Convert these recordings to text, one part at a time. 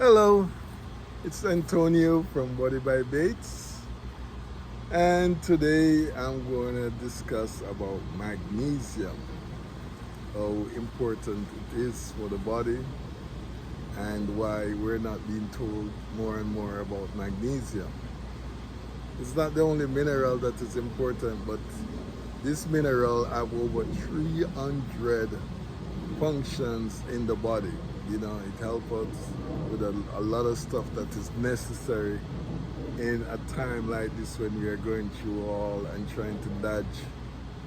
Hello, it's Antonio from Body by Bates, and today I'm going to discuss about magnesium, how important it is for the body, and why we're not being told more and more about magnesium. It's not the only mineral that is important, but this mineral have over 300 functions in the body. It helps us with a lot of stuff that is necessary in a time like this when we are going through all and trying to dodge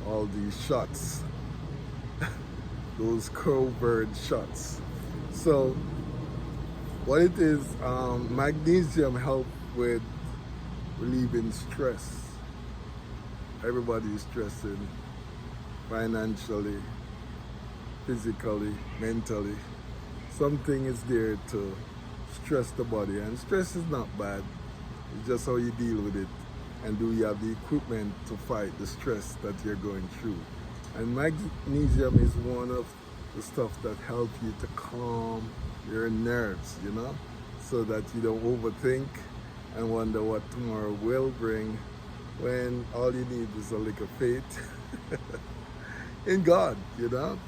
all these shots, those covert shots. So what it is, magnesium help with relieving stress. Everybody is stressing financially, physically, mentally. Something is there to stress the body, and stress is not bad. It's just how you deal with it, and do you have the equipment to fight the stress that you're going through. And magnesium is one of the stuff that helps you to calm your nerves, so that you don't overthink and wonder what tomorrow will bring, when all you need is a little faith in God.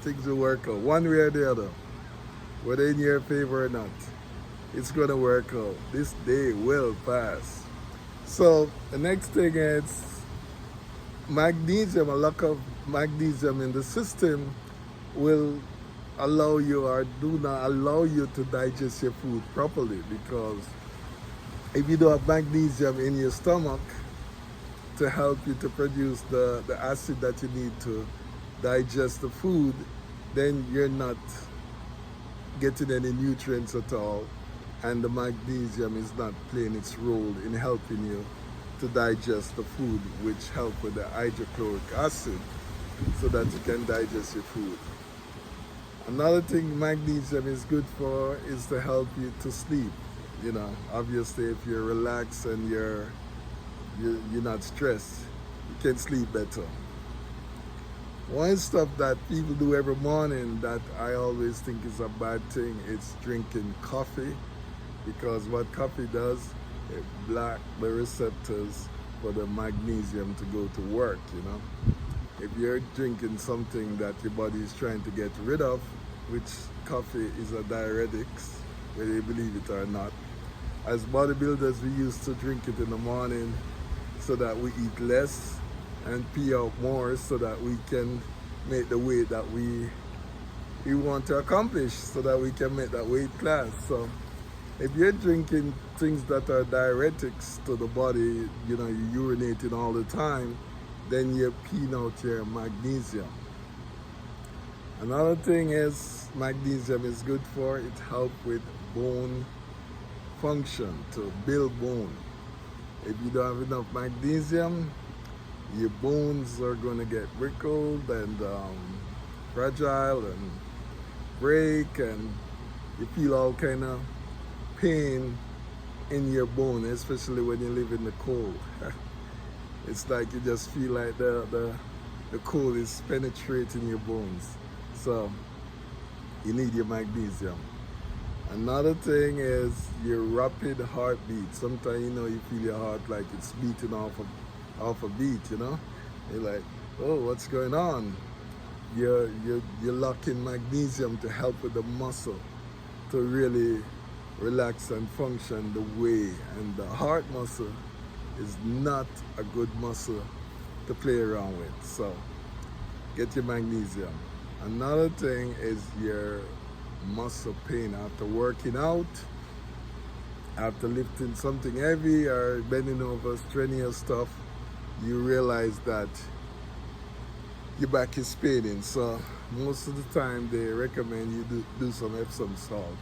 Things will work out one way or the other, whether in your favor or not. It's going to work out. This day will pass. So the next thing is magnesium. A lack of magnesium in the system will allow you, or do not allow you, to digest your food properly, because if you don't have magnesium in your stomach to help you to produce the acid that you need to digest the food, then you're not getting any nutrients at all, and the magnesium is not playing its role in helping you to digest the food, which help with the hydrochloric acid so that you can digest your food. Another thing magnesium is good for is to help you to sleep. Obviously, if you're relaxed and you're not stressed, you can sleep better. One stuff that people do every morning that I always think is a bad thing is drinking coffee, because what coffee does, it blocks the receptors for the magnesium to go to work. If you're drinking something that your body is trying to get rid of, which coffee is a diuretics, whether you believe it or not. As bodybuilders, we used to drink it in the morning so that we eat less and pee out more, so that we can make the weight that we want to accomplish, so that we can make that weight class. So if you're drinking things that are diuretics to the body, you're urinating all the time, then you're peeing out your magnesium. Another thing is magnesium is good for, it helps with bone function, to build bone. If you don't have enough magnesium, your bones are going to get wrinkled and fragile and break, and you feel all kind of pain in your bone, especially when you live in the cold. It's like you just feel like the cold is penetrating your bones. So you need your magnesium. Another thing is your rapid heartbeat. Sometimes you feel your heart like it's beating off a beat. You're like, oh, what's going on? You're locking magnesium to help with the muscle to really relax and function the way. And the heart muscle is not a good muscle to play around with. So get your magnesium. Another thing is your muscle pain after working out, after lifting something heavy or bending over strenuous stuff. You realize that your back is paining. So most of the time they recommend you do some Epsom salt.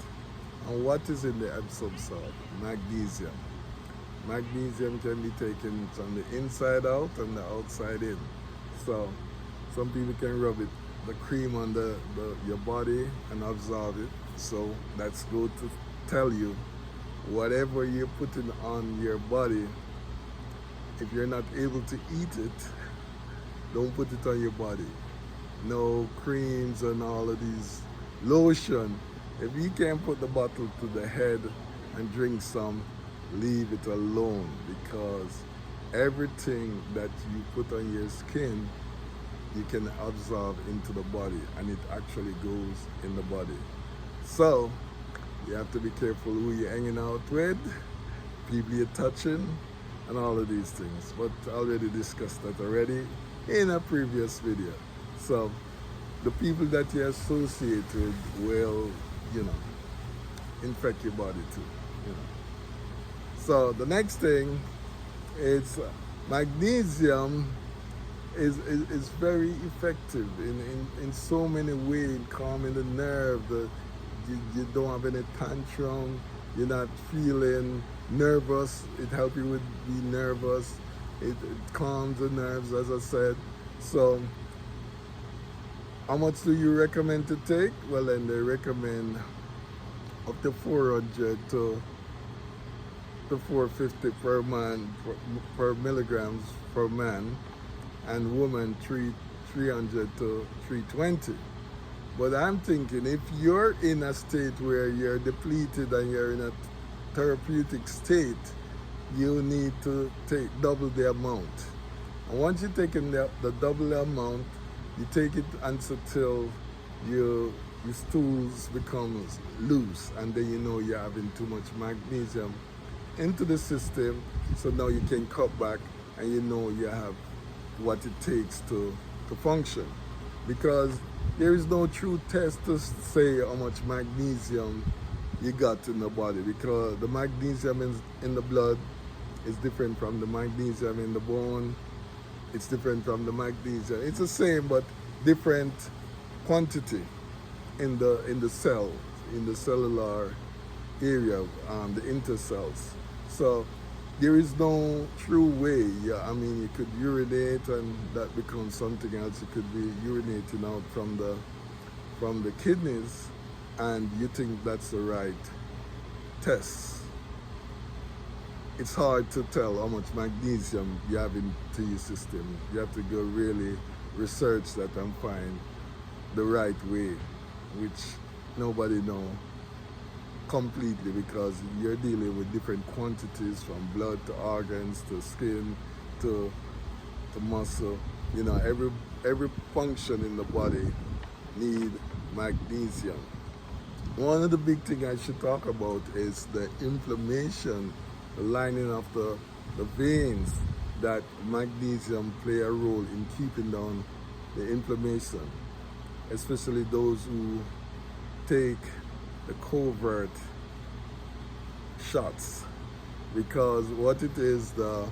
And what is in the Epsom salt? Magnesium. Magnesium can be taken from the inside out and the outside in. So some people can rub the cream on your body and absorb it. So that's good to tell you, whatever you're putting on your body, if you're not able to eat it, don't put it on your body. No creams and all of these lotion. If you can't put the bottle to the head and drink some, leave it alone, because everything that you put on your skin you can absorb into the body, and it actually goes in the body. So you have to be careful who you're hanging out with, people you're touching, and all of these things. But I already discussed that already in a previous video. So the people that you associate with will, infect your body too. So the next thing is magnesium is very effective in so many ways, calming the nerve. You don't have any tantrum, you're not feeling nervous, it helps you with being nervous, it calms the nerves, as I said. So how much do you recommend to take? Well, then they recommend up to 400 to 450 per man, per milligrams per man, and woman 300 to 320. But I'm thinking, if you're in a state where you're depleted and you're in a therapeutic state, you need to take double the amount. And once you've taken the double amount, you take it until your stools become loose, and then you know you're having too much magnesium into the system. So now you can cut back, and you know you have what it takes to function. Because there is no true test to say how much magnesium you got in the body, because the magnesium in the blood is different from the magnesium in the bone. It's different from the magnesium. It's the same, but different quantity in the cell, in the cellular area, the intercells. So there is no true way. Yeah, I mean, you could urinate and that becomes something else. You could be urinating out from the kidneys, and you think that's the right test. It's hard to tell how much magnesium you have into your system. You have to go really research that and find the right way, which nobody knows completely, because you're dealing with different quantities, from blood to organs to skin to muscle. Every function in the body need magnesium. One of the big things I should talk about is the inflammation, the lining of the veins, that magnesium play a role in keeping down the inflammation, especially those who take the covert shots, because what it is, the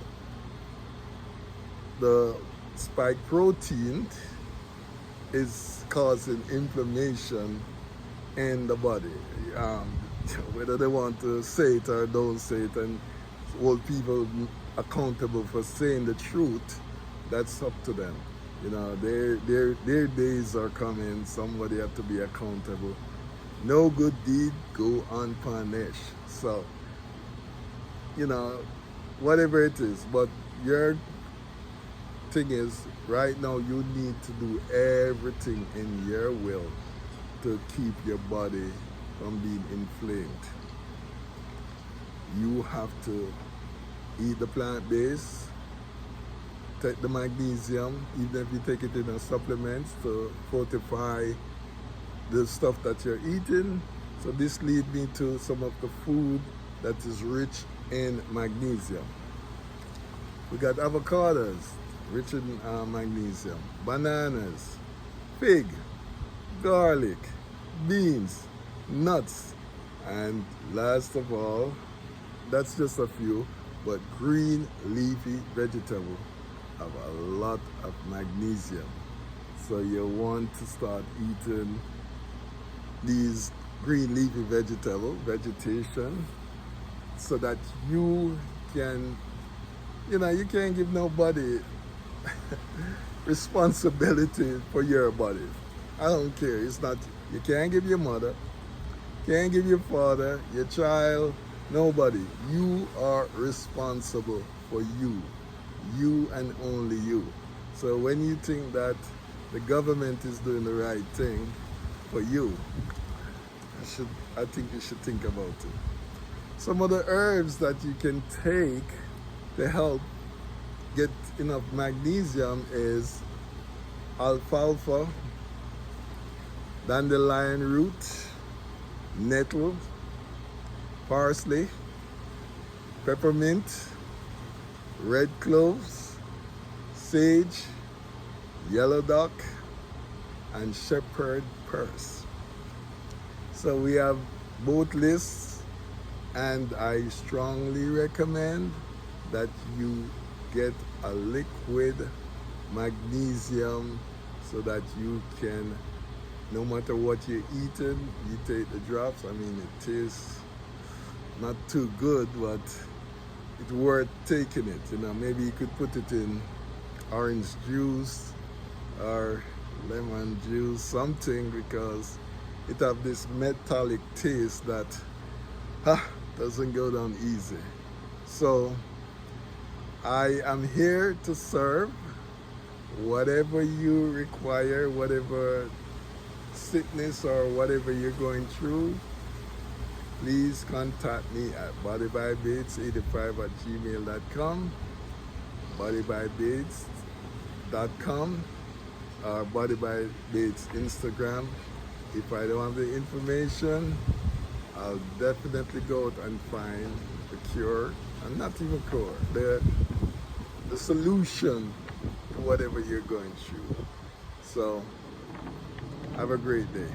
spike protein is causing inflammation in the body. Whether they want to say it or don't say it and hold people accountable for saying the truth, that's up to them. Their days are coming. Somebody have to be accountable. No good deed go unpunished. So, whatever it is, but your thing is, right now you need to do everything in your will to keep your body from being inflamed. You have to eat the plant-based, take the magnesium, even if you take it in a supplements to fortify the stuff that you're eating. So this leads me to some of the food that is rich in magnesium. We got avocados, rich in magnesium, bananas, fig, garlic, beans, nuts, and last of all, that's just a few, but green leafy vegetables have a lot of magnesium. So you want to start eating these green leafy vegetation, so that you can, you can't give nobody responsibility for your body. I don't care. It's not, you can't give your mother, can't give your father, your child, nobody. You are responsible for you and only you. So when you think that the government is doing the right thing for you, I think you should think about it. Some of the herbs that you can take to help get enough magnesium is alfalfa, dandelion root, nettle, parsley, peppermint, red cloves, sage, yellow dock, and shepherd purse. So we have both lists, and I strongly recommend that you get a liquid magnesium so that you can, no matter what you're eating, you take the drops. I mean, it tastes not too good, but it's worth taking it. You know, maybe you could put it in orange juice or lemon juice, something, because it have this metallic taste that doesn't go down easy. So I am here to serve. Whatever you require, whatever sickness or whatever you're going through, please contact me at bodybybates85@gmail.com, bodybybates.com, or bodybybates Instagram. If I don't have the information, I'll definitely go out and find the cure, and not even cure, the solution to whatever you're going through. So have a great day.